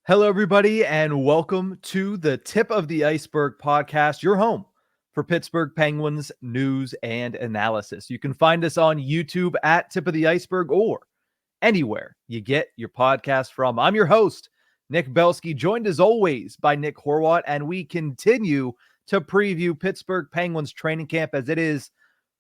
Hello, everybody, and welcome to the Tip of the Ice-Burgh podcast, your home for Pittsburgh Penguins news and analysis. You can find us on YouTube at Tip of the Ice-Burgh or anywhere you get your podcast from. I'm your host, Nick Belsky, joined as always by Nick Horwat, and we continue to preview Pittsburgh Penguins training camp as it is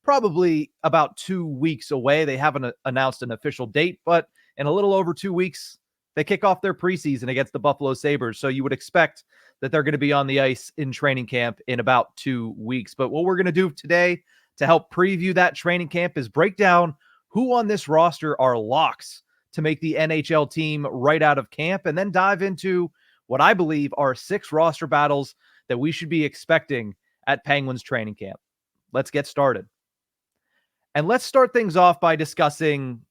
probably about 2 weeks away. They haven't announced an official date, but in a little over 2 weeks, they kick off their preseason against the Buffalo Sabres, so you would expect that they're going to be on the ice in training camp in about 2 weeks. But what we're going to do today to help preview that training camp is break down who on this roster are locks to make the NHL team right out of camp, and then dive into what I believe are 6 roster battles that we should be expecting at Penguins training camp. Let's get started. And let's start things off by discussing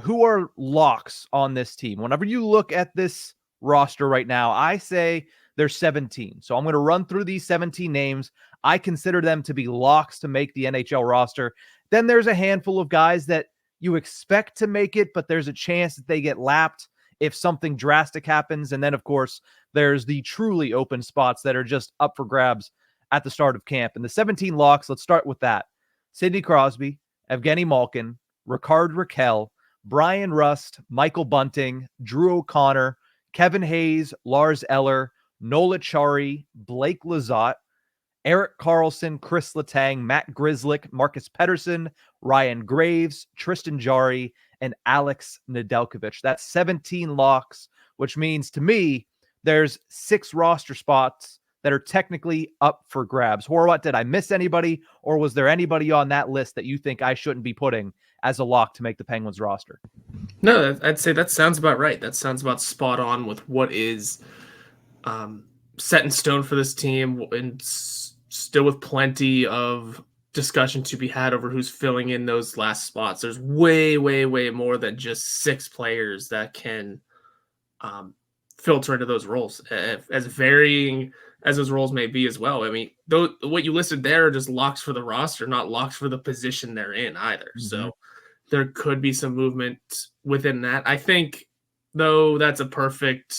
who are locks on this team. Whenever you look at this roster right now, I say there's 17. So I'm going to run through these 17 names. I consider them to be locks to make the NHL roster. Then there's a handful of guys that you expect to make it, but there's a chance that they get lapped if something drastic happens. And then, of course, there's the truly open spots that are just up for grabs at the start of camp. And the 17 locks, let's start with that. Sidney Crosby, Evgeny Malkin, Ricard Raquel, Brian Rust, Michael Bunting, Drew O'Connor, Kevin Hayes, Lars Eller, Nola Chari, Blake Lizotte, Erik Karlsson, Chris Letang, Matt Grzelcyk, Marcus Pettersson, Ryan Graves, Tristan Jarry, and Alex Nedeljkovic. That's 17 locks, which means to me, there's 6 roster spots that are technically up for grabs. Horwat, did I miss anybody, or was there anybody on that list that you think I shouldn't be putting as a lock to make the Penguins roster? No, I'd say that sounds about right. That sounds about spot on with what is set in stone for this team, and still with plenty of discussion to be had over who's filling in those last spots. There's way, way, way more than just 6 players that can filter into those roles, as varying as those roles may be as well. I mean, what you listed there are just locks for the roster, not locks for the position they're in either. Mm-hmm. So there could be some movement within that. I think, though, that's a perfect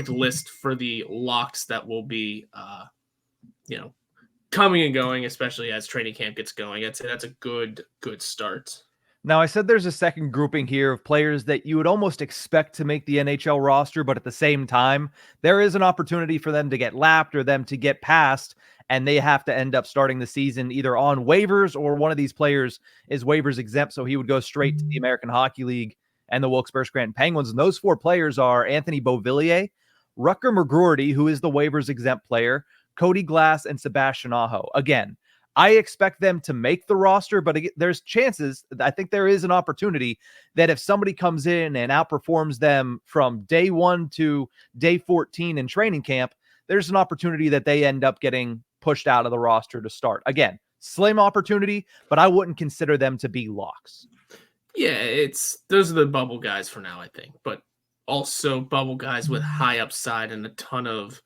list for the locks that will be, coming and going, especially as training camp gets going. I'd say that's a good start. Now, I said there's a second grouping here of players that you would almost expect to make the NHL roster, but at the same time, there is an opportunity for them to get lapped or them to get passed, and they have to end up starting the season either on waivers, or one of these players is waivers exempt, so he would go straight to the American Hockey League and the Wilkes-Barre Penguins. And those 4 players are Anthony Beauvillier, Rutger McGroarty, who is the waivers exempt player, Cody Glass, and Sebastian Aho. Again, I expect them to make the roster, but there's chances. I think there is an opportunity that if somebody comes in and outperforms them from day 1 to day 14 in training camp, there's an opportunity that they end up getting pushed out of the roster to start. Again, slim opportunity, but I wouldn't consider them to be locks. Yeah, those are the bubble guys for now, I think, but also bubble guys with high upside and a ton of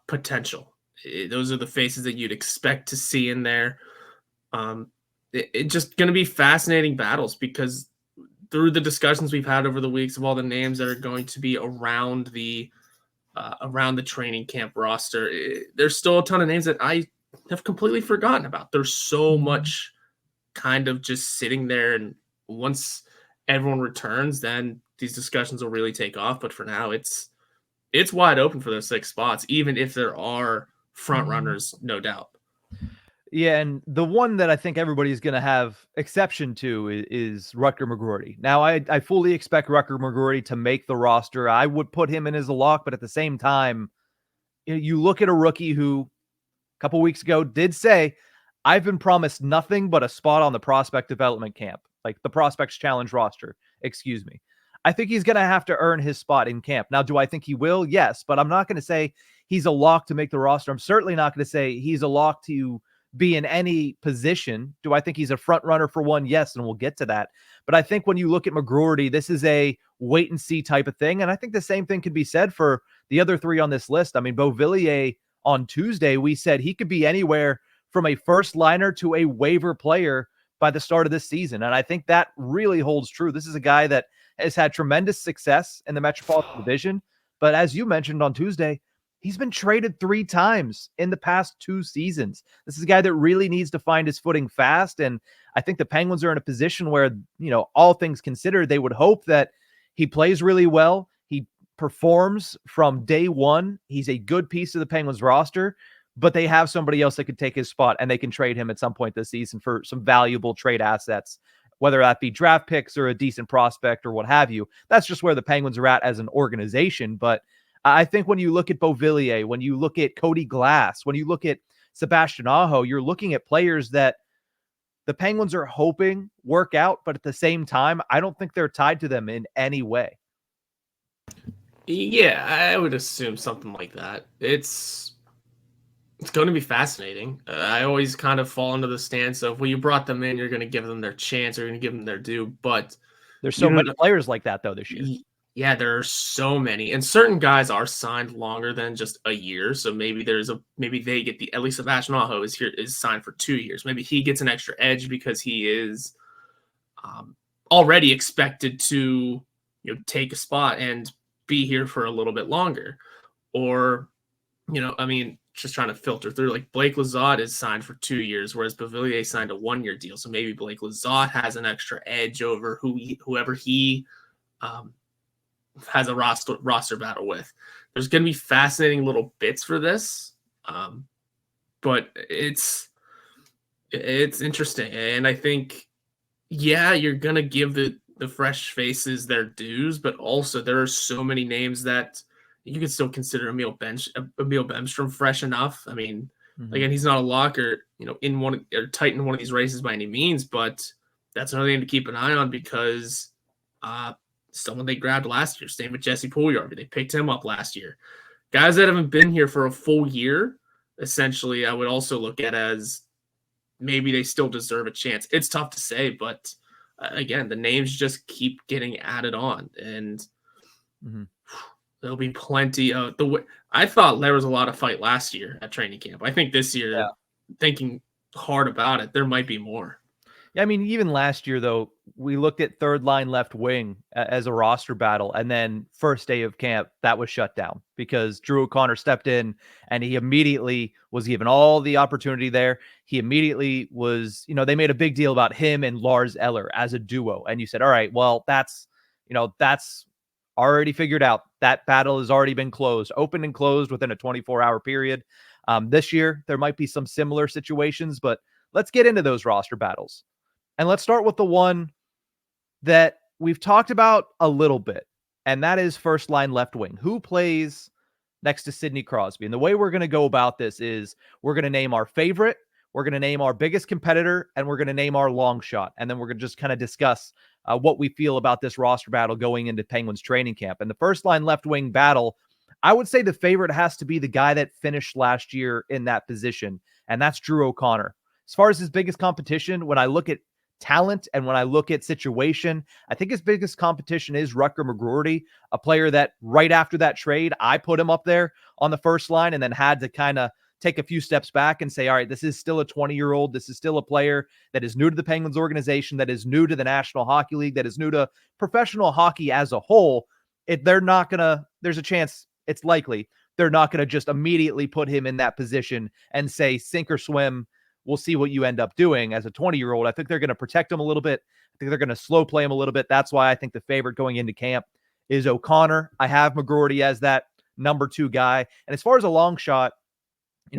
potential. Those are the faces that you'd expect to see in there. It's just going to be fascinating battles, because through the discussions we've had over the weeks of all the names that are going to be around the training camp roster, there's still a ton of names that I have completely forgotten about. There's so much kind of just sitting there, and once everyone returns, then these discussions will really take off. But for now, it's wide open for those 6 spots, even if there are front runners, no doubt. Yeah, and the one that I think everybody's going to have exception to is Rutger McGroarty. Now, I fully expect Rutger McGroarty to make the roster. I would put him in as a lock, but at the same time, you look at a rookie who a couple weeks ago did say, I've been promised nothing but a spot on the prospect development camp, like the Prospects Challenge roster, excuse me. I think he's going to have to earn his spot in camp. Now, do I think he will? Yes, but I'm not going to say he's a lock to make the roster. I'm certainly not going to say he's a lock to be in any position. Do I think he's a front runner for one? Yes, and we'll get to that. But I think when you look at McGroarty, this is a wait and see type of thing. And I think the same thing could be said for the other 3 on this list. I mean, Beauvillier on Tuesday, we said he could be anywhere from a first liner to a waiver player by the start of this season. And I think that really holds true. This is a guy that has had tremendous success in the Metropolitan Division. But as you mentioned on Tuesday, he's been traded 3 times in the past 2 seasons. This is a guy that really needs to find his footing fast. And I think the Penguins are in a position where, all things considered, they would hope that he plays really well. He performs from day one. He's a good piece of the Penguins roster, but they have somebody else that could take his spot, and they can trade him at some point this season for some valuable trade assets, whether that be draft picks or a decent prospect or what have you. That's just where the Penguins are at as an organization. But I think when you look at Beauvillier, when you look at Cody Glass, when you look at Sebastian Aho, you're looking at players that the Penguins are hoping work out, but at the same time, I don't think they're tied to them in any way. Yeah, I would assume something like that. It's going to be fascinating. I always kind of fall into the stance of, well, you brought them in, you're going to give them their chance, you're going to give them their due. But there's so many players like that, though, this year. Yeah, there are so many, and certain guys are signed longer than just a year. So maybe they get at least Sebastian Aho is signed for 2 years. Maybe he gets an extra edge because he is already expected to take a spot and be here for a little bit longer. Or just trying to filter through, like Blake Lizotte is signed for 2 years, whereas Beauvillier signed a 1-year deal. So maybe Blake Lizotte has an extra edge over whoever he has a roster battle with. There's going to be fascinating little bits for this, but it's interesting. And I think, you're going to give the fresh faces their dues, but also there are so many names that you could still consider Emil Bemstrom fresh enough. I mean, again, he's not a lock or tight in one of these races by any means, but that's another thing to keep an eye on because someone they grabbed last year, same with Jesse Puljujarvi. They picked him up last year. Guys that haven't been here for a full year, essentially, I would also look at as maybe they still deserve a chance. It's tough to say, but again, the names just keep getting added on, and there'll be plenty of I thought there was a lot of fight last year at training camp. I think this year, thinking hard about it, there might be more. Yeah, I mean, even last year, though, we looked at third line left wing as a roster battle, and then first day of camp, that was shut down because Drew O'Connor stepped in, and he immediately was given all the opportunity there. He immediately was, they made a big deal about him and Lars Eller as a duo, and you said, all right, well, that's already figured out. That battle has already been closed, opened and closed within a 24-hour period. This year, there might be some similar situations, but let's get into those roster battles. And let's start with the one that we've talked about a little bit, and that is first line left wing. Who plays next to Sidney Crosby? And the way we're going to go about this is we're going to name our favorite, we're going to name our biggest competitor, and we're going to name our long shot. And then we're going to just kind of discuss what we feel about this roster battle going into Penguins training camp. And the first line left wing battle, I would say the favorite has to be the guy that finished last year in that position, and that's Drew O'Connor. As far as his biggest competition, when I look at talent and when I look at situation, I think his biggest competition is Rutger McGroarty, a player that right after that trade, I put him up there on the first line and then had to kind of take a few steps back and say, all right, this is still a 20-year-old. This is still a player that is new to the Penguins organization, that is new to the National Hockey League, that is new to professional hockey as a whole. There's a chance, it's likely, they're not going to just immediately put him in that position and say, sink or swim. We'll see what you end up doing as a 20-year-old. I think they're going to protect him a little bit. I think they're going to slow play him a little bit. That's why I think the favorite going into camp is O'Connor. I have McGroarty as that number 2 guy. And as far as a long shot,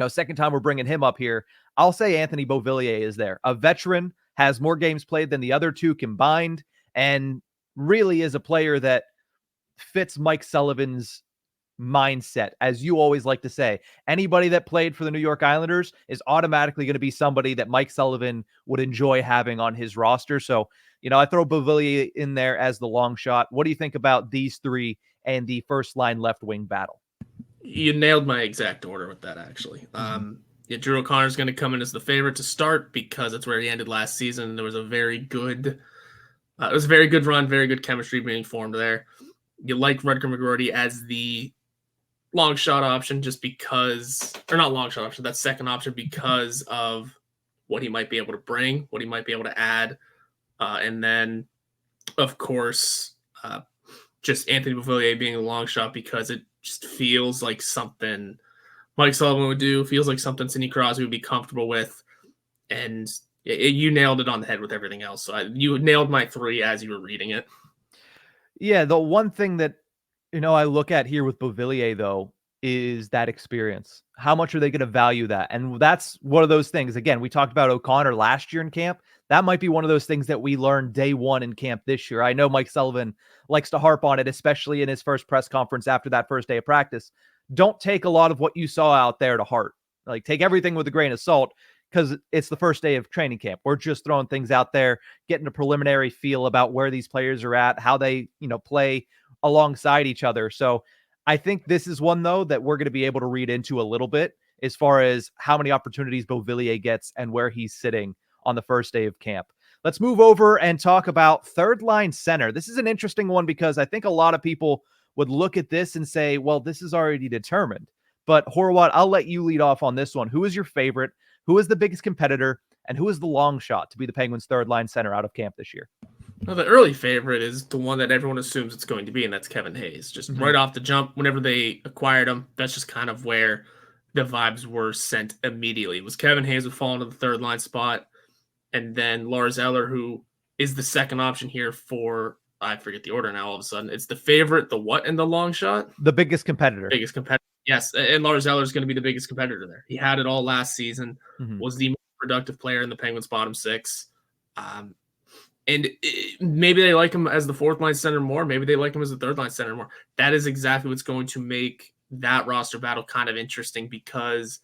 second time we're bringing him up here, I'll say Anthony Beauvillier is there. A veteran, has more games played than the other 2 combined, and really is a player that fits Mike Sullivan's mindset. As you always like to say, anybody that played for the New York Islanders is automatically going to be somebody that Mike Sullivan would enjoy having on his roster. So, I throw Beauvillier in there as the long shot. What do you think about these 3 and the first line left wing battle? You nailed my exact order with that, actually. Drew O'Connor is going to come in as the favorite to start because it's where he ended last season. There was a very good run, very good chemistry being formed there. You like Rutger McGroarty as the long shot option just because, or not long shot option, that second option because of what he might be able to bring, what he might be able to add. And then, of course, just Anthony Beauvillier being a long shot because it just feels like something Mike Sullivan would do, feels like something Sidney Crosby would be comfortable with. And you nailed it on the head with everything else. So you nailed my 3 as you were reading it. Yeah, the one thing that, I look at here with Beauvillier, though, is that experience. How much are they going to value that? And that's one of those things. Again, we talked about O'Connor last year in camp. That might be one of those things that we learned day one in camp this year. I know Mike Sullivan likes to harp on it, especially in his first press conference after that first day of practice. Don't take a lot of what you saw out there to heart. Like, take everything with a grain of salt, because it's the first day of training camp. We're just throwing things out there, getting a preliminary feel about where these players are at, how they, play alongside each other. So I think this is one, though, that we're going to be able to read into a little bit as far as how many opportunities Beauvillier gets and where he's sitting on the first day of camp. Let's move over and talk about third line center. This is an interesting one because I think a lot of people would look at this and say, well, this is already determined. But Horwat, I'll let you lead off on this one. Who is your favorite? Who is the biggest competitor? And who is the long shot to be the Penguins' third line center out of camp this year? Well, the early favorite is the one that everyone assumes it's going to be, and that's Kevin Hayes. Just right off the jump, whenever they acquired him, that's just kind of where the vibes were sent immediately. It was Kevin Hayes would fall into the third line spot, and then Lars Eller, who is the second option here for, I forget the order now all of a sudden. It's the favorite, the what, and the long shot? The biggest competitor. Biggest competitor. Yes, and Lars Eller is going to be the biggest competitor there. He had it all last season, was the most productive player in the Penguins' bottom 6. And maybe they like him as the fourth line center more. Maybe they like him as the third line center more. That is exactly what's going to make that roster battle kind of interesting because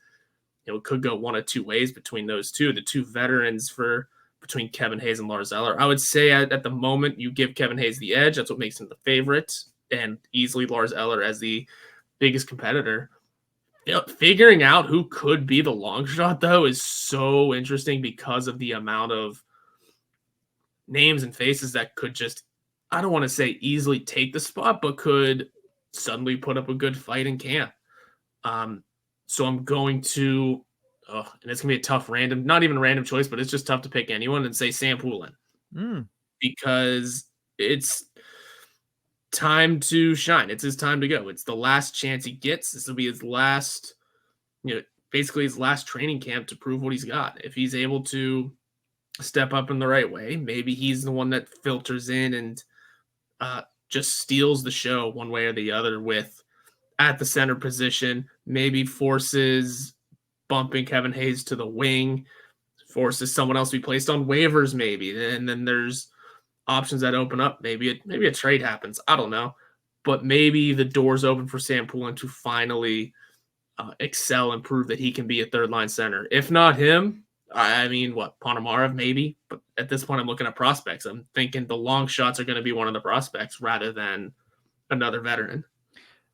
it could go one of two ways between those two, the two veterans between Kevin Hayes and Lars Eller. I would say at the moment you give Kevin Hayes the edge. That's what makes him the favorite, and easily Lars Eller as the biggest competitor. Figuring out who could be the long shot, though, is so interesting because of the amount of names and faces that could just, I don't want to say easily take the spot, but could suddenly put up a good fight in camp. So I'm going to, and it's going to be a tough not even random choice, but it's just tough to pick anyone and say Sam Poulin. Because it's time to shine. It's his time to go. It's the last chance he gets. This will be his last, basically his last training camp to prove what he's got. If he's able to step up in the right way, maybe he's the one that filters in and just steals the show one way or the other with at the center position, maybe forces bumping Kevin Hayes to the wing, forces someone else to be placed on waivers maybe, and then there's options that open up. Maybe a trade happens. I don't know. But maybe the door's open for Sam Poulin to finally excel and prove that he can be a third-line center. If not him, I mean, Ponomarev maybe. But at this point, I'm looking at prospects. I'm thinking the long shots are going to be one of the prospects rather than another veteran.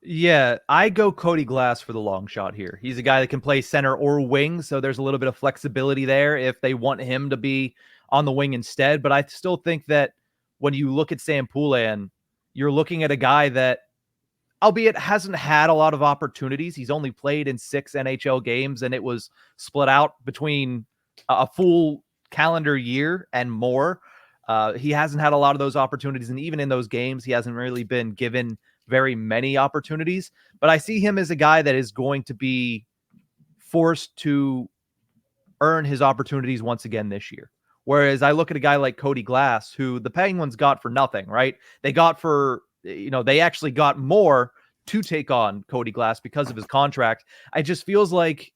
Yeah, I go Cody Glass for the long shot here. He's a guy that can play center or wing, so there's a little bit of flexibility there if they want him to be on the wing instead. But I still think that when you look at Sam Poulin, you're looking at a guy that, albeit hasn't had a lot of opportunities. He's only played in 6 NHL games, and it was split out between a full calendar year and more. He hasn't had a lot of those opportunities, and even in those games, he hasn't really been given very many opportunities. But I see him as a guy that is going to be forced to earn his opportunities once again this year. Whereas I look at a guy like Cody Glass, who the Penguins got for nothing, right? They got for, they actually got more to take on Cody Glass because of his contract. It just feels like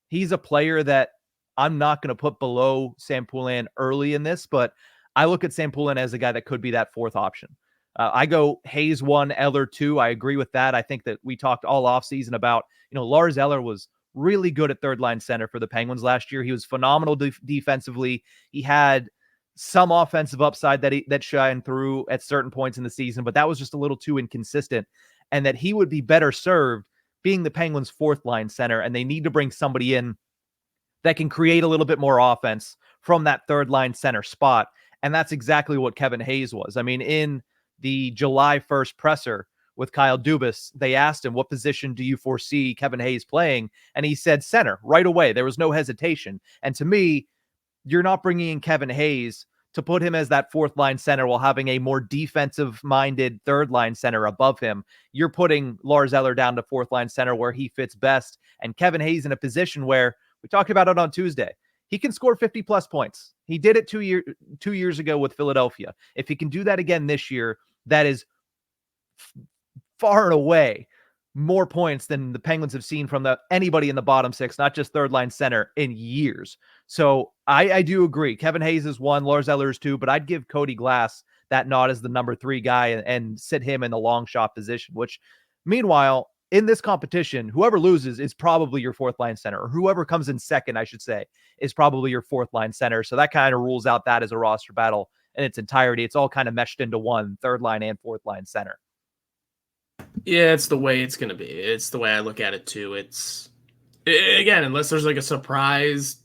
he's a player that I'm not going to put below Sam Poulin early in this, but I look at Sam Poulin as a guy that could be that fourth option. I go Hayes 1, Eller 2. I agree with that. I think that we talked all offseason about, Lars Eller was really good at third line center for the Penguins last year. He was phenomenal defensively. He had some offensive upside that shined through at certain points in the season, but that was just a little too inconsistent, and that he would be better served being the Penguins' fourth line center. And they need to bring somebody in that can create a little bit more offense from that third line center spot. And that's exactly what Kevin Hayes was. I mean, in the July 1st presser with Kyle Dubas, they asked him, what position do you foresee Kevin Hayes playing? And he said center right away. There was no hesitation. And to me, you're not bringing in Kevin Hayes to put him as that fourth line center while having a more defensive minded third line center above him. You're putting Lars Eller down to fourth line center where he fits best, and Kevin Hayes in a position where we talked about it on Tuesday. He can score 50 plus points. He did it 2 years ago with Philadelphia. If he can do that again this year, that is far and away more points than the Penguins have seen from anybody in the bottom six, not just third line center, in years. So I do agree. Kevin Hayes is one, Lars Eller is two, but I'd give Cody Glass that nod as the number 3 guy and sit him in the long shot position, which meanwhile, in this competition, whoever loses is probably your fourth line center, or whoever comes in second, I should say, is probably your fourth line center. So that kind of rules out that as a roster battle in its entirety. It's all kind of meshed into one, third line and fourth line center. Yeah, it's the way it's going to be. It's the way I look at it too. Again, unless there's like a surprise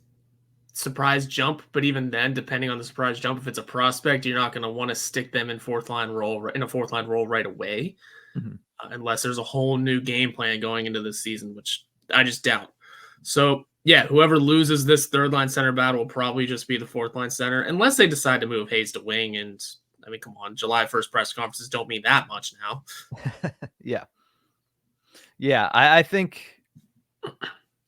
jump, but even then, depending on the surprise jump, if it's a prospect, you're not going to want to stick them in a fourth line role right away, unless there's a whole new game plan going into this season, which I just doubt. So yeah, whoever loses this third line center battle will probably just be the fourth line center, unless they decide to move Hayes to wing. And I mean, come on, July 1st press conferences don't mean that much now. Yeah. I think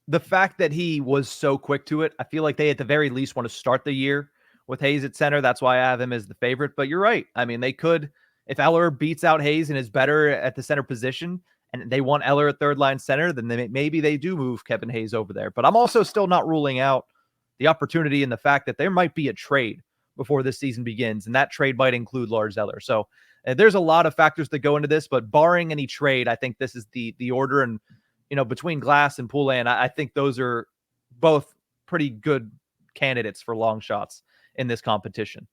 the fact that he was so quick to it, I feel like they at the very least want to start the year with Hayes at center. That's why I have him as the favorite. But you're right. I mean, they could, if Eller beats out Hayes and is better at the center position, and they want Eller at third line center, then maybe they do move Kevin Hayes over there. But I'm also still not ruling out the opportunity and the fact that there might be a trade before this season begins, and that trade might include Lars Eller. So there's a lot of factors that go into this, but barring any trade, I think this is the order. And, between Glass and Poulin, I think those are both pretty good candidates for long shots in this competition.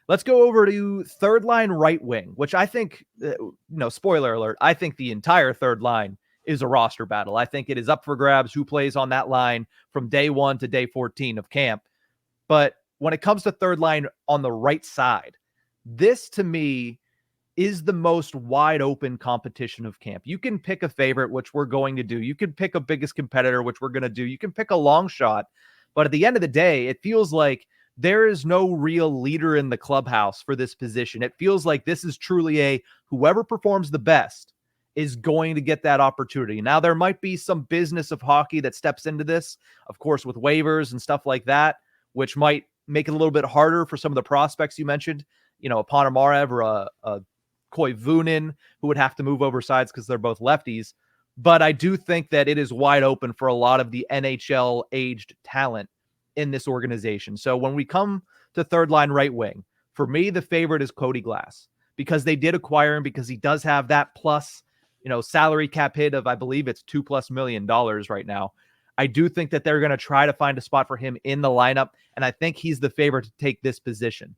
Let's go over to third line right wing, which I think, spoiler alert, I think the entire third line is a roster battle. I think it is up for grabs who plays on that line from day 1 to day 14 of camp. But when it comes to third line on the right side, this to me is the most wide open competition of camp. You can pick a favorite, which we're going to do. You can pick a biggest competitor, which we're going to do. You can pick a long shot. But at the end of the day, it feels like there is no real leader in the clubhouse for this position. It feels like this is truly whoever performs the best is going to get that opportunity. Now, there might be some business of hockey that steps into this, of course, with waivers and stuff like that, which might make it a little bit harder for some of the prospects you mentioned, a Ponomarev or a Koivunen, who would have to move over sides because they're both lefties. But I do think that it is wide open for a lot of the NHL-aged talent in this organization. So when we come to third line right wing, for me, the favorite is Cody Glass, because they did acquire him, because he does have that plus, salary cap hit of, I believe it's $2+ million right now. I do think that they're going to try to find a spot for him in the lineup, and I think he's the favorite to take this position.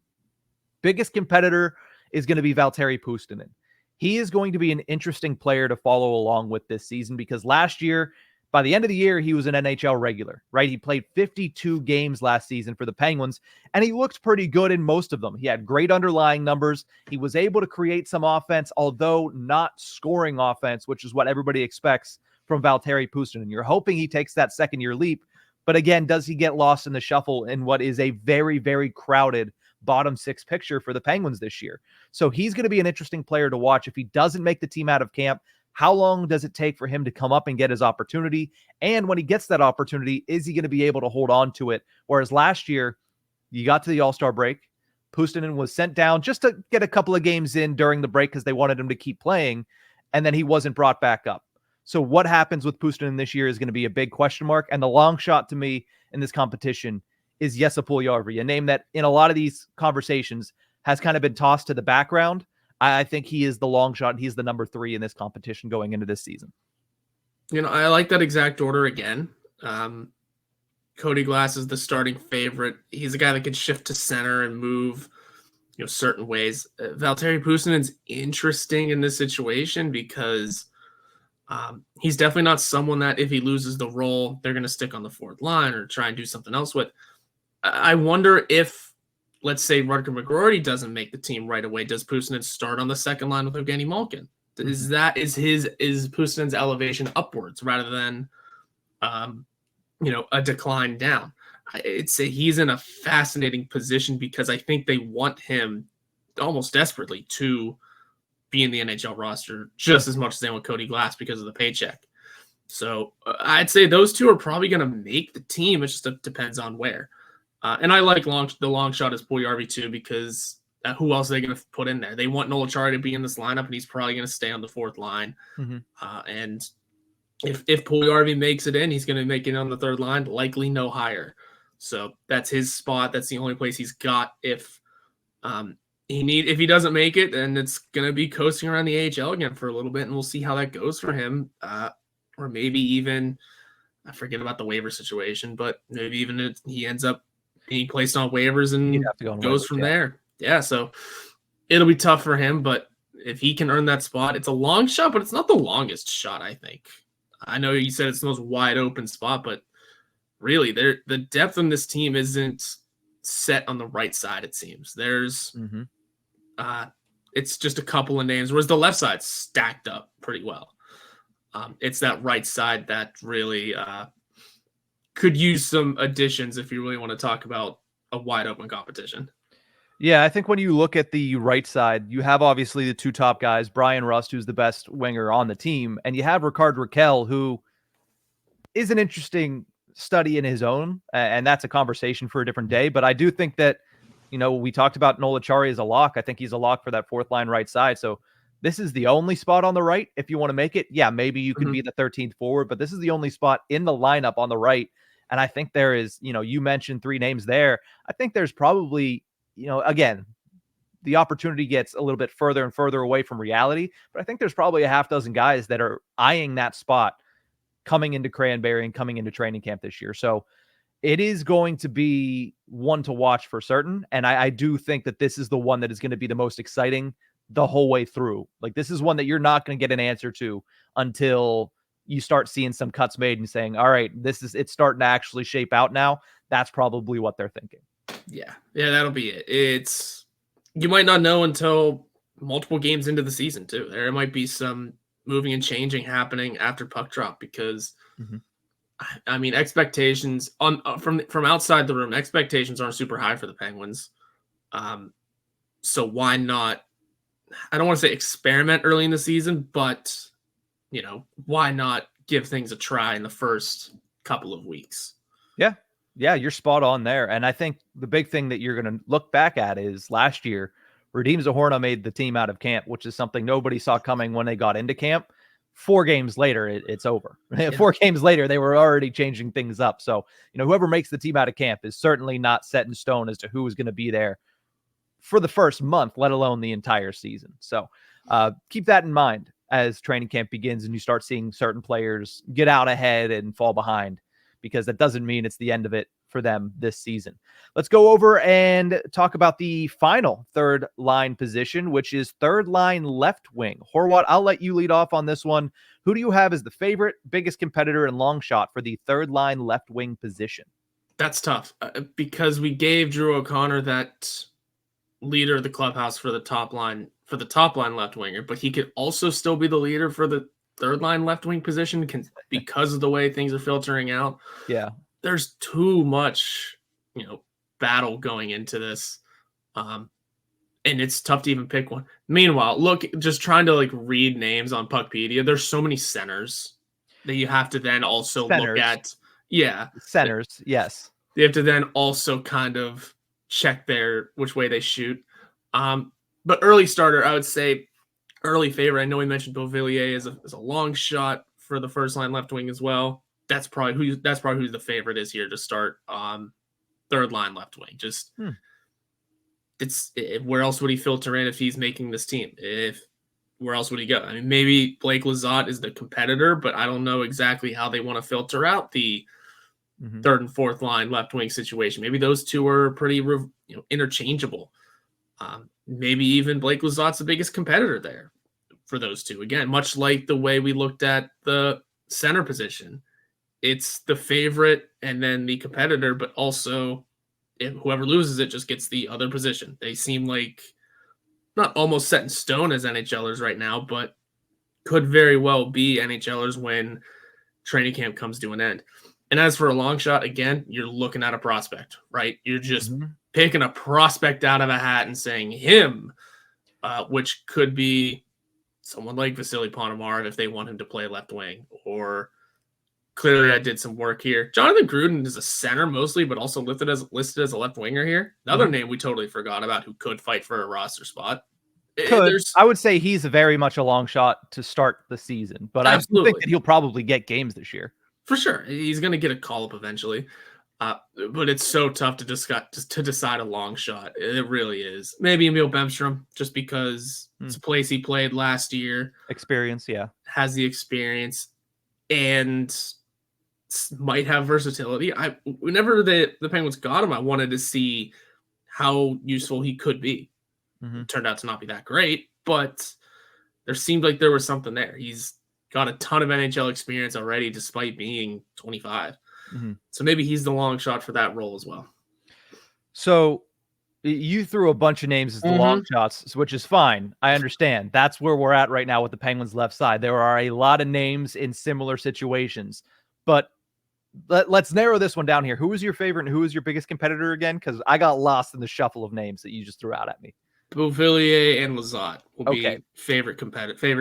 Biggest competitor is going to be Valtteri Puustinen. He is going to be an interesting player to follow along with this season, because last year, by the end of the year, he was an NHL regular, right? He played 52 games last season for the Penguins, and he looked pretty good in most of them. He had great underlying numbers. He was able to create some offense, although not scoring offense, which is what everybody expects from Valtteri Puustinen. You're hoping he takes that second-year leap, but again, does he get lost in the shuffle in what is a very, very crowded bottom six picture for the Penguins this year? So he's going to be an interesting player to watch. If he doesn't make the team out of camp, how long does it take for him to come up and get his opportunity? And when he gets that opportunity, is he going to be able to hold on to it? Whereas last year, you got to the All-Star break, Puustinen was sent down just to get a couple of games in during the break because they wanted him to keep playing, and then he wasn't brought back up. So what happens with Puustinen this year is going to be a big question mark. And the long shot to me in this competition is Jesse Puljujärvi, a name that in a lot of these conversations has kind of been tossed to the background. I think he is the long shot, and he's the number 3 in this competition going into this season. I like that exact order again. Cody Glass is the starting favorite. He's a guy that can shift to center and move, certain ways. Valtteri Puustinen's interesting in this situation because he's definitely not someone that if he loses the role, they're going to stick on the fourth line or try and do something else with. I wonder if, let's say, Rutger McGroarty doesn't make the team right away, does Puustinen start on the second line with Evgeny Malkin? Is Puustinen's elevation upwards rather than, a decline down? he's in a fascinating position because I think they want him almost desperately to be in the NHL roster just as much as they want Cody Glass because of the paycheck. So I'd say those two are probably going to make the team. It just depends on where. And I like the long shot is Puljujarvi too, because who else are they going to put in there? They want Noel Acciari to be in this lineup, and he's probably going to stay on the fourth line. And if Puljujarvi makes it in, he's going to make it on the third line, likely no higher. So that's his spot. That's the only place he's got. If he doesn't make it, then it's going to be coasting around the AHL again for a little bit, and we'll see how that goes for him. Or maybe even, I forget about the waiver situation, but maybe even he ends up being placed on waivers and goes from there. Yeah, so it'll be tough for him, but if he can earn that spot, it's a long shot, but it's not the longest shot, I think. I know you said it's the most wide open spot, but really, the depth on this team isn't set on the right side, it seems. There's it's just a couple of names, whereas the left side's stacked up pretty well. It's that right side that really could use some additions if you really want to talk about a wide open competition. Yeah, I think when you look at the right side, you have obviously the two top guys, Brian Rust, who's the best winger on the team, and you have Rickard Rakell, who is an interesting study in his own, and that's a conversation for a different day. But I do think that, we talked about Noel Acciari as a lock. I think he's a lock for that fourth line right side. So this is the only spot on the right. If you want to make it, yeah, maybe you could be the 13th forward, but this is the only spot in the lineup on the right. And I think there is, you mentioned three names there. I think there's probably, again, the opportunity gets a little bit further and further away from reality, but I think there's probably a half dozen guys that are eyeing that spot coming into Cranberry and coming into training camp this year. So it is going to be one to watch for certain. And I do think that this is the one that is going to be the most exciting the whole way through. Like, this is one that you're not going to get an answer to until you start seeing some cuts made and saying, all right, it's starting to actually shape out now. That's probably what they're thinking. Yeah, that'll be it. You might not know until multiple games into the season too. There might be some moving and changing happening after puck drop because I mean, expectations from outside the room, expectations aren't super high for the Penguins. So why not? I don't want to say experiment early in the season, but why not give things a try in the first couple of weeks? Yeah, you're spot on there. And I think the big thing that you're going to look back at is last year, Radim Zohorna made the team out of camp, which is something nobody saw coming when they got into camp. 4 games later, it's over. Yeah. 4 games later, they were already changing things up. So, whoever makes the team out of camp is certainly not set in stone as to who is going to be there for the first month, let alone the entire season. So keep that in mind as training camp begins and you start seeing certain players get out ahead and fall behind, because that doesn't mean it's the end of it for them this season. Let's go over and talk about the final third line position, which is third line left wing. Horwat, I'll let you lead off on this one. Who do you have as the favorite, biggest competitor, and long shot for the third line left wing position? That's tough because we gave Drew O'Connor that leader of the clubhouse for the top line left winger, but he could also still be the leader for the third line left wing position because of the way things are filtering out. Yeah. There's too much, battle going into this. And it's tough to even pick one. Meanwhile, look, just trying to read names on Puckpedia, there's so many centers that you have to then also look at. Yeah. Centers. Yes. You have to then also kind of check which way they shoot. But early starter, I would say early favorite. I know we mentioned Beauvillier as a long shot for the first line left wing as well. That's probably who the favorite is here to start third line left wing. Just where else would he filter in if he's making this team? Where else would he go? I mean, maybe Blake Lizotte is the competitor, but I don't know exactly how they want to filter out the third and fourth line left wing situation. Maybe those two are pretty interchangeable. Maybe even Blake Lizotte's the biggest competitor there for those two. Again, much like the way we looked at the center position, it's the favorite and then the competitor, but also if whoever loses it just gets the other position. They seem like not almost set in stone as NHLers right now, but could very well be NHLers when training camp comes to an end. And as for a long shot, again, you're looking at a prospect, right? You're just Mhm. picking a prospect out of a hat and saying him, which could be someone like Vasily Ponomarev if they want him to play left wing. Or clearly I did some work here. Jonathan Gruden is a center mostly, but also listed as a left winger here. Another Mhm. name we totally forgot about who could fight for a roster spot. Could. There's I would say he's very much a long shot to start the season, but I do think absolutely, that he'll probably get games this year. for sure, he's going to get a call up eventually. But it's so tough to decide a long shot. It really is. Maybe Emil Bemstrom, just because it's a place he played last year, Experience, yeah. has the experience, and might have versatility. Whenever the Penguins got him, I wanted to see how useful he could be. Mhm. It turned out to not be that great, but there seemed like there was something there. He's got a ton of NHL experience already, despite being 25. Mhm. So maybe he's the long shot for that role as well. So you threw a bunch of names as the long shots, which is fine. I understand. That's where we're at right now with the Penguins' left side. There are a lot of names in similar situations, but let's narrow this one down here. Who is your favorite and who is your biggest competitor again? Because I got lost in the shuffle of names that you just threw out at me. Beauvillier and Lizotte will Okay. be favorite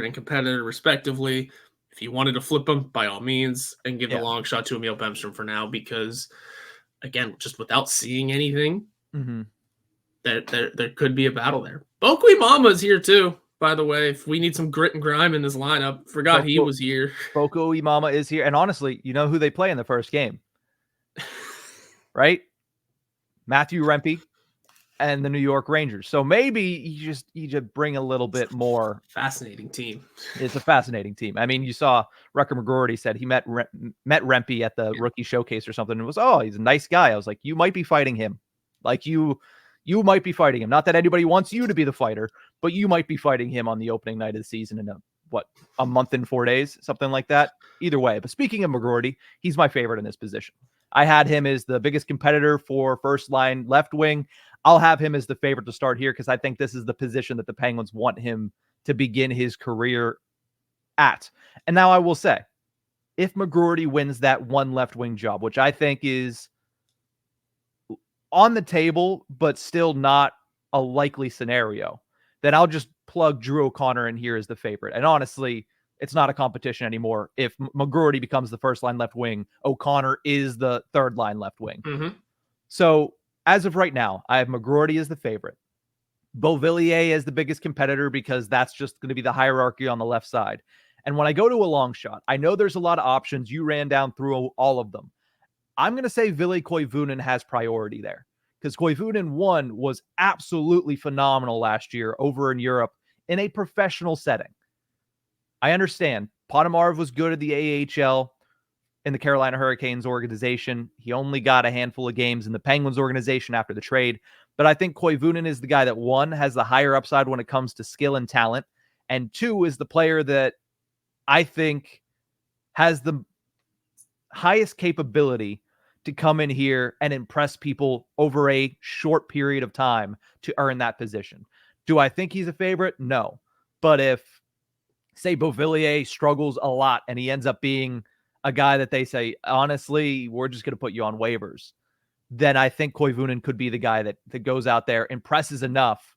and competitor respectively. If you wanted to flip them, by all means, and give the Yeah. long shot to Emil Bemstrom for now, because again, just without seeing anything, Mhm. there could be a battle there. Bokwe Mama's here too, by the way. If we need some grit and grime in this lineup, forgot he was here. Boko Imama is here. And honestly, you know who they play in the first game, right? Matthew Rempe and the New York Rangers. So maybe you just bring a little bit more. Fascinating team. It's a fascinating team. I mean, you saw Rucker McGroarty said he met Rempe at the rookie showcase or something. And it was, oh, he's a nice guy. I was like, you might be fighting him. Like you might be fighting him. Not that anybody wants you to be the fighter, but you might be fighting him on the opening night of the season in a month and 4 days, something like that. Either way. But speaking of McGroarty, he's my favorite in this position. I had him as the biggest competitor for first line left wing. I'll have him as the favorite to start here because I think this is the position that the Penguins want him to begin his career at. And now I will say, if McGroarty wins that one left wing job, which I think is on the table, but still not a likely scenario, then I'll just plug Drew O'Connor in here as the favorite. And honestly, it's not a competition anymore. If McGroarty becomes the first line left wing, O'Connor is the third line left wing. Mm-hmm. So as of right now, I have McGroarty as the favorite. Beauvillier as the biggest competitor because that's just going to be the hierarchy on the left side. And when I go to a long shot, I know there's a lot of options. You ran down through all of them. I'm going to say Ville Koivunen has priority there because Koivunen was absolutely phenomenal last year over in Europe in a professional setting. I understand Ponomarev was good at the AHL in the Carolina Hurricanes organization. He only got a handful of games in the Penguins organization after the trade. But I think Koivunen is the guy that, one, has the higher upside when it comes to skill and talent, and two, is the player that I think has the highest capability to come in here and impress people over a short period of time to earn that position. Do I think he's a favorite? No. But if, say, Beauvillier struggles a lot and he ends up being a guy that they say, honestly, we're just going to put you on waivers, then I think Koivunen could be the guy that goes out there, impresses enough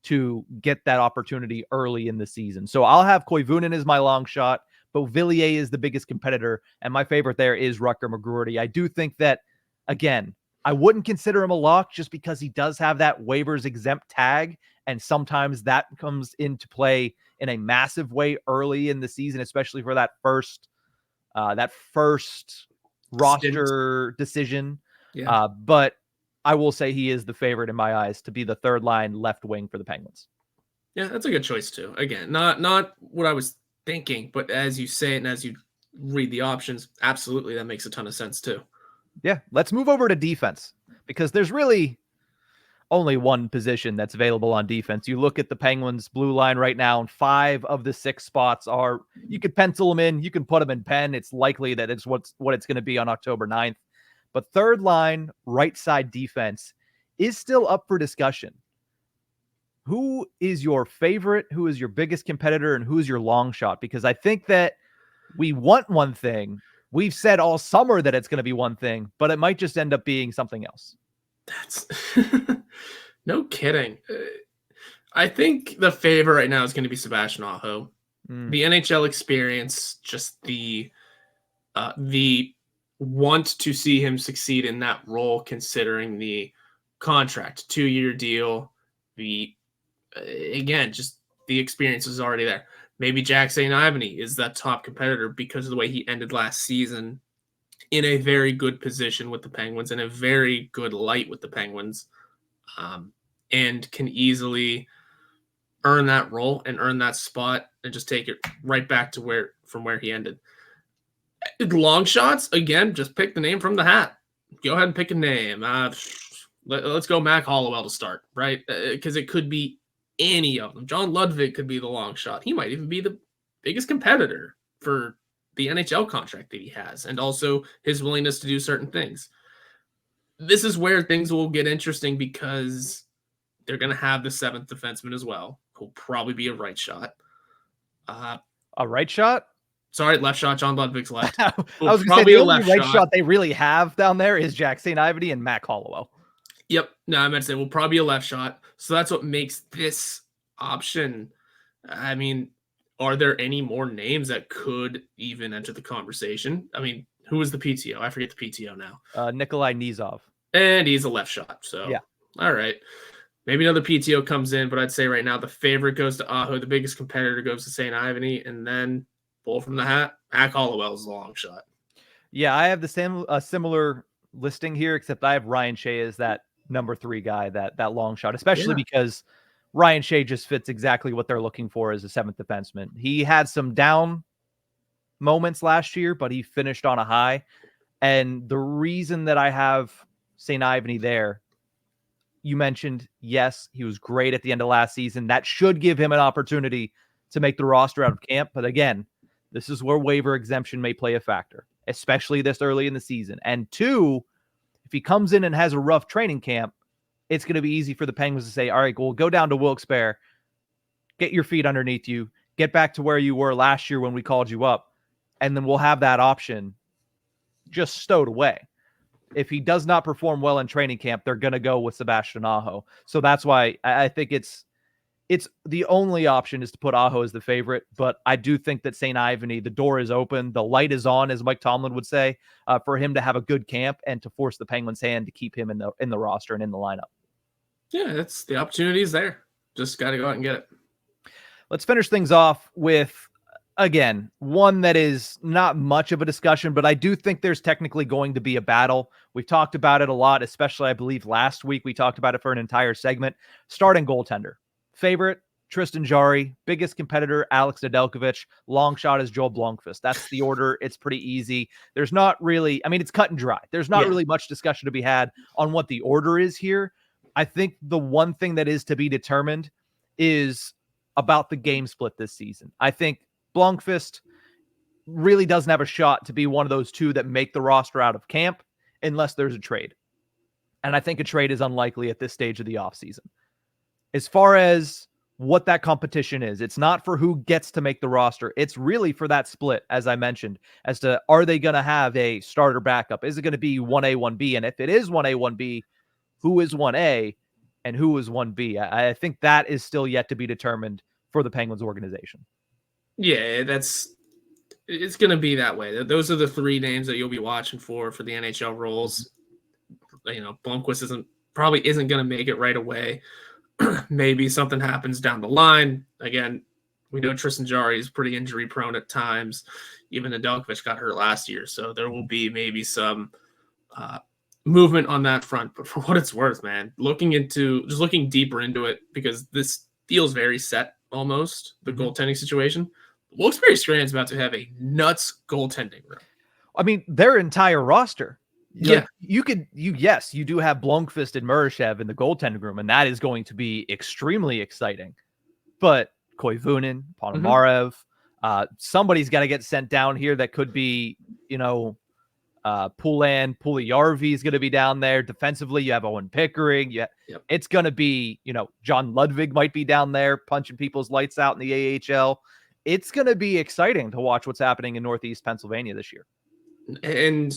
to get that opportunity early in the season. So I'll have Koivunen as my long shot. Beauvillier is the biggest competitor, and my favorite there is Rucker McGroarty. I do think that, again, I wouldn't consider him a lock just because he does have that waivers exempt tag, and sometimes that comes into play in a massive way early in the season, especially for that first roster decision. Yeah. But I will say he is the favorite in my eyes to be the third line left wing for the Penguins. Yeah, that's a good choice too. Again, not what I was thinking, but as you say it and as you read the options, absolutely, that makes a ton of sense too. Yeah, let's move over to defense because there's really only one position that's available on defense. You look at the Penguins' blue line right now, and 5 of the 6 spots are, you could pencil them in, you can put them in pen. It's likely that it's what it's going to be on October 9th. But third line, right side defense is still up for discussion. Who is your favorite? Who is your biggest competitor? And who is your long shot? Because I think that we want one thing, we've said all summer that it's going to be one thing, but it might just end up being something else. That's no kidding. I think the favorite right now is going to be Sebastian Aho. The NHL experience, just the want to see him succeed in that role, considering the contract, 2-year deal. Again, just the experience is already there. Maybe Jack St. Ivany is that top competitor because of the way he ended last season in a very good position with the Penguins and a very good light with the Penguins, and can easily earn that role and earn that spot and just take it right back to from where he ended. Long shots, again, just pick the name from the hat. Go ahead and pick a name. Let's go Mac Hollowell to start, right? Because it could be any of them. John Ludwig could be the long shot. He might even be the biggest competitor for the NHL contract that he has, and also his willingness to do certain things. This is where things will get interesting because they're going to have the 7th defenseman as well, who'll probably be a right shot. A right shot? Sorry, left shot. John Ludwig's left. I was going to say the only right shot they really have down there is Jack St. Ivany and Mac Hollowell. Yep. No, I meant to say, we'll probably be a left shot. So that's what makes this option. I mean, are there any more names that could even enter the conversation? I mean, who is the PTO? I forget the PTO now. Nikolai Nizov. And he's a left shot. So, yeah. All right. Maybe another PTO comes in, but I'd say right now the favorite goes to Aho. The biggest competitor goes to St. Ivany. And then pull from the hat, Mac Hollowell's a long shot. Yeah, I have the same similar listing here, except I have Ryan Shea as that number 3 guy, that long shot, especially because Ryan Shea just fits exactly what they're looking for as a 7th defenseman. He had some down moments last year, but he finished on a high. And the reason that I have St. Ivany there, you mentioned, yes, he was great at the end of last season. That should give him an opportunity to make the roster out of camp. But again, this is where waiver exemption may play a factor, especially this early in the season. And 2, if he comes in and has a rough training camp, it's going to be easy for the Penguins to say, all right, we'll go down to Wilkes-Barre, get your feet underneath you, get back to where you were last year when we called you up, and then we'll have that option just stowed away. If he does not perform well in training camp, they're going to go with Sebastian Aho. So that's why I think it's the only option is to put Aho as the favorite, but I do think that St. Ivany, the door is open, the light is on, as Mike Tomlin would say, for him to have a good camp and to force the Penguins' hand to keep him in the roster and in the lineup. Yeah, that's the opportunity is there. Just got to go out and get it. Let's finish things off with, again, one that is not much of a discussion, but I do think there's technically going to be a battle. We've talked about it a lot, especially I believe last week we talked about it for an entire segment. Starting goaltender. Favorite, Tristan Jarry. Biggest competitor, Alex Nedeljkovic. Long shot is Joel Blomqvist. That's the order. It's pretty easy. There's not really, I mean, it's cut and dry. There's not really much discussion to be had on what the order is here. I think the one thing that is to be determined is about the game split this season. I think Blomqvist really doesn't have a shot to be one of those 2 that make the roster out of camp unless there's a trade. And I think a trade is unlikely at this stage of the offseason. As far as what that competition is, it's not for who gets to make the roster. It's really for that split, as I mentioned, as to are they going to have a starter backup? Is it going to be 1A, 1B? And if it is 1A, 1B, who is 1A and who is 1B? I think that is still yet to be determined for the Penguins organization. Yeah, it's going to be that way. Those are the 3 names that you'll be watching for the NHL roles. You know, Blomqvist probably isn't going to make it right away. Maybe something happens down the line. Again, we know Tristan Jarry is pretty injury prone at times. Even Nedeljkovic got hurt last year, so there will be maybe some movement on that front. But for what it's worth, man, looking deeper into it, because this feels very set almost, the goaltending situation. Wilkes-Barre Strand's about to have a nuts goaltending room. I mean, their entire roster. Yeah. You do have Blomqvist and Murashev in the goaltending room, and that is going to be extremely exciting. But Koivunen, Ponomarev, somebody's got to get sent down here that could be, Puljujärvi is going to be down there. Defensively, you have Owen Pickering. It's going to be, John Ludwig might be down there punching people's lights out in the AHL. It's going to be exciting to watch what's happening in Northeast Pennsylvania this year. And,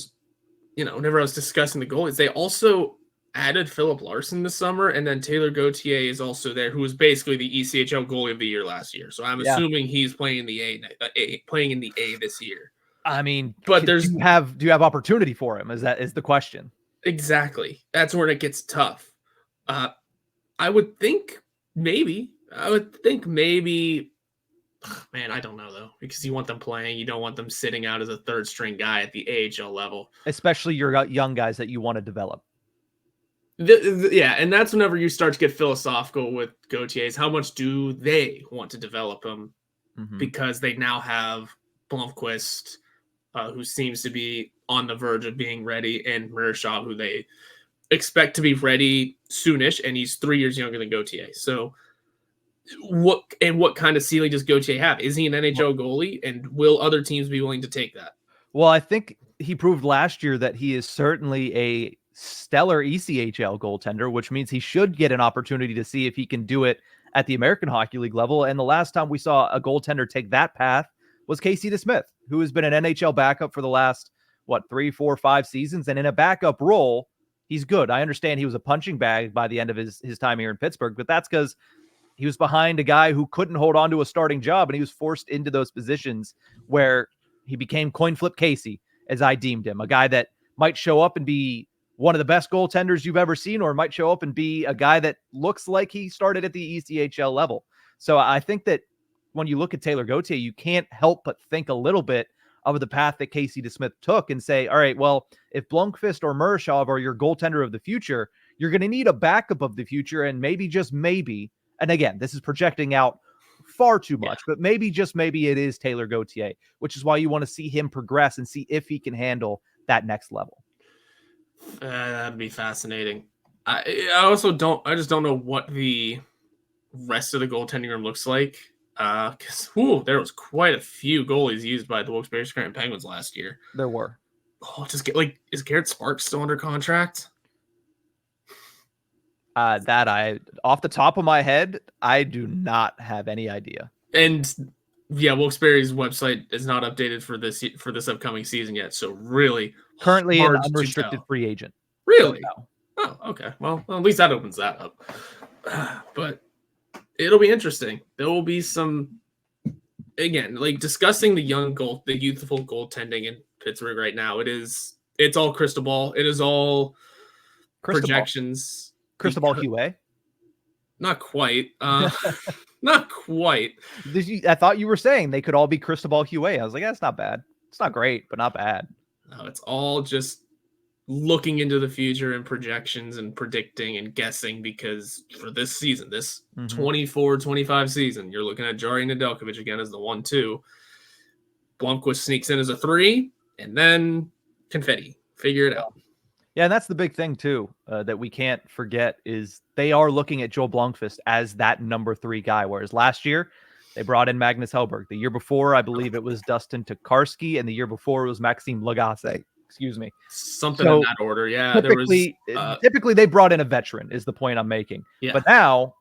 whenever I was discussing the goalies, they also added Philip Larson this summer, and then Taylor Gauthier is also there, who was basically the ECHL goalie of the year last year. So I'm assuming he's playing in the playing in the A this year. I mean, but do you have opportunity for him? Is the question? Exactly. That's where it gets tough. I would think maybe. Man, I don't know though, because you want them playing. You don't want them sitting out as a third string guy at the AHL level, especially your young guys that you want to develop. Yeah, and that's whenever you start to get philosophical with Gauthier. How much do they want to develop him? Mm-hmm. Because they now have Blomqvist, who seems to be on the verge of being ready, and Murashov, who they expect to be ready soonish, and he's 3 years younger than Gauthier. So what kind of ceiling does Gauthier have? Is he an NHL goalie, and will other teams be willing to take that? Well, I think he proved last year that he is certainly a stellar ECHL goaltender, which means he should get an opportunity to see if he can do it at the American Hockey League level. And the last time we saw a goaltender take that path was Casey DeSmith, who has been an NHL backup for the last, 3, 4, 5 seasons. And in a backup role, he's good. I understand he was a punching bag by the end of his time here in Pittsburgh, but that's because he was behind a guy who couldn't hold on to a starting job, and he was forced into those positions where he became coin flip Casey, as I deemed him, a guy that might show up and be one of the best goaltenders you've ever seen, or might show up and be a guy that looks like he started at the ECHL level. So I think that when you look at Taylor Gauthier, you can't help but think a little bit of the path that Casey DeSmith took and say, all right, well, if Blomqvist or Murashov are your goaltender of the future, you're going to need a backup of the future, and maybe, just maybe, and again, this is projecting out far too much, but maybe, just maybe, it is Taylor Gauthier, which is why you want to see him progress and see if he can handle that next level. That'd be fascinating. I just don't know what the rest of the goaltending room looks like. Because there was quite a few goalies used by the Wilkes-Barre Scranton Penguins last year. There were. Is Garrett Sparks still under contract? Off the top of my head, I do not have any idea. And Wilkes-Barre's website is not updated for this upcoming season yet. So really, currently an unrestricted free agent. Really? Oh, okay. Well, at least that opens that up. But it'll be interesting. There will be some, again, discussing the youthful goaltending in Pittsburgh right now. It's all crystal ball. It is all projections. Crystal ball QA? Not quite. Not quite. I thought you were saying they could all be crystal ball QA. I was like, that's not bad. It's not great, but not bad. No, it's all just looking into the future and projections and predicting and guessing, because for this season, this 24-25 season, you're looking at Jari Nedeljkovic again as the 1-2. Blomqvist sneaks in as a 3, and then confetti. Figure it out. Yeah, and that's the big thing, too, that we can't forget is they are looking at Joel Blomqvist as that number 3 guy, whereas last year they brought in Magnus Hellberg. The year before, I believe it was Dustin Tokarski, and the year before it was Maxime Lagacé. Excuse me. Something in that order, yeah. Typically, they brought in a veteran, is the point I'm making. Yeah. But now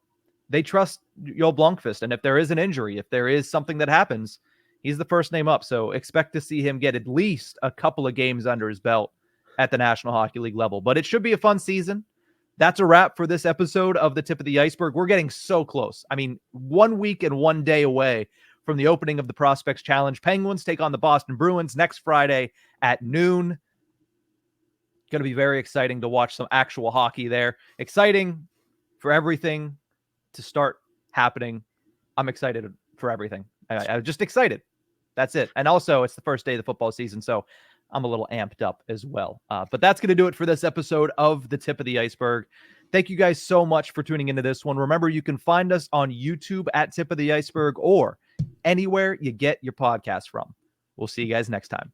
they trust Joel Blomqvist, and if there is an injury, if there is something that happens, he's the first name up. So expect to see him get at least a couple of games under his belt at the National Hockey League level. But it should be a fun season. That's a wrap for this episode of the Tip of the Iceberg. We're getting so close. I mean, 1 week and 1 day away from the opening of the Prospects Challenge. Penguins take on the Boston Bruins next Friday at noon. Going to be very exciting to watch some actual hockey there. Exciting for everything to start happening. I'm excited for everything. I'm just excited. That's it. And also, it's the first day of the football season, so I'm a little amped up as well. But that's going to do it for this episode of the Tip of the Iceberg. Thank you guys so much for tuning into this one. Remember, you can find us on YouTube at Tip of the Iceberg or anywhere you get your podcast from. We'll see you guys next time.